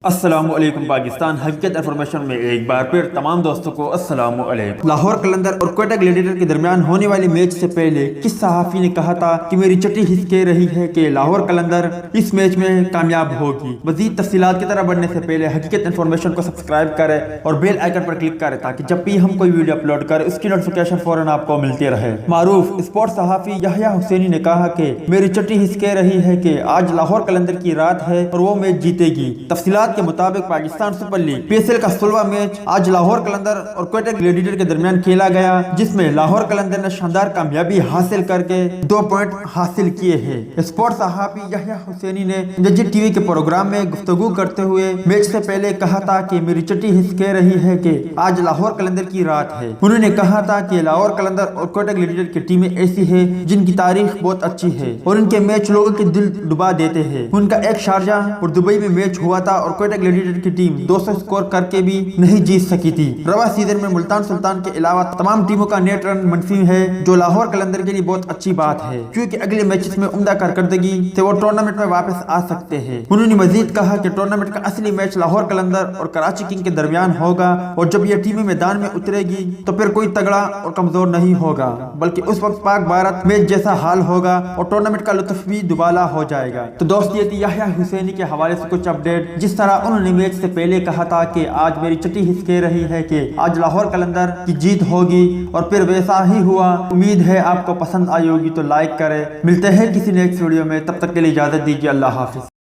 السلام علیکم پاکستان حقیقت انفارمیشن میں ایک بار پھر تمام دوستوں کو السلام علیکم۔ لاہور قلندر اور کوئٹہ گلیڈیٹر کے درمیان ہونے والے میچ سے پہلے کس صحافی نے کہا تھا کہ میری چٹی حس کہہ رہی ہے کہ لاہور قلندر اس میچ میں کامیاب ہوگی؟ مزید تفصیلات کی طرف بڑھنے سے پہلے حقیقت انفارمیشن کو سبسکرائب کریں اور بیل آئیکن پر کلک کریں تاکہ جب بھی ہم کوئی ویڈیو اپلوڈ کریں اس کی نوٹیفیکیشن فوراً آپ کو ملتی رہے۔ معروف اسپورٹ صحافی یحییٰ حسینی نے کہا کہ میری چٹی حس کہہ رہی ہے کہ آج لاہور قلندر کی رات ہے اور وہ میچ جیتے گی۔ تفصیلات کے مطابق Pakistan super league P S L کا 16واں میچ آج لاہور قلندر اور کوئٹہ گلیڈیٹر کے درمیان کھیلا گیا، جس میں لاہور قلندر نے شاندار کامیابی حاصل کر کے 2 پوائنٹ حاصل کیے ہیں۔ اسپورٹ صحافی یحییٰ حسینی نے ججی ٹی وی کے پروگرام میں گفتگو کرتے ہوئے میچ سے پہلے کہا تھا کہ میری چٹی حس کہہ رہی ہے کہ آج لاہور قلندر کی رات ہے۔ انہوں نے کہا تھا کہ لاہور قلندر اور کوئٹہ گلیڈیٹر کی ٹیمیں ایسی ہیں جن کی تاریخ بہت اچھی ہے اور ان کے میچ لوگوں کے دل ڈبا دیتے ہیں۔ ان کا ایک شارجہ اور دبئی میں میچ ہوا تھا اور کوئٹہ گلیڈیٹر کی ٹیم 200 سکور کر کے بھی نہیں جیت سکی تھی۔ رواں سیزن میں ملتان سلطان کے علاوہ تمام ٹیموں کا نیٹ رن منفی ہے، جو لاہور قلندر کے لیے بہت اچھی بات ہے کیونکہ اگلے میچز میں عمدہ کارکردگی سے وہ ٹورنامنٹ میں واپس آ سکتے ہیں۔ انہوں نے مزید کہا کہ ٹورنامنٹ کا اصلی میچ لاہور قلندر اور کراچی کنگ کے درمیان ہوگا اور جب یہ ٹیمیں میدان میں اترے گی تو پھر کوئی تگڑا اور کمزور نہیں ہوگا، بلکہ اس وقت پاک بھارت میچ جیسا حال ہوگا اور ٹورنامنٹ کا لطف بھی دوبالا ہو جائے گا۔ تو دوست یہ تھی یحییٰ حسینی کے حوالے سے کچھ اپڈیٹ، جس طرح انہوں نے میچ سے پہلے کہا تھا کہ آج میری چٹی حس کہہ رہی ہے کہ آج لاہور قلندر کی جیت ہوگی اور پھر ویسا ہی ہوا۔ امید ہے آپ کو پسند آئی ہوگی تو لائک کریں۔ ملتے ہیں کسی نیکسٹ ویڈیو میں، تب تک کے لیے اجازت دیجیے، اللہ حافظ۔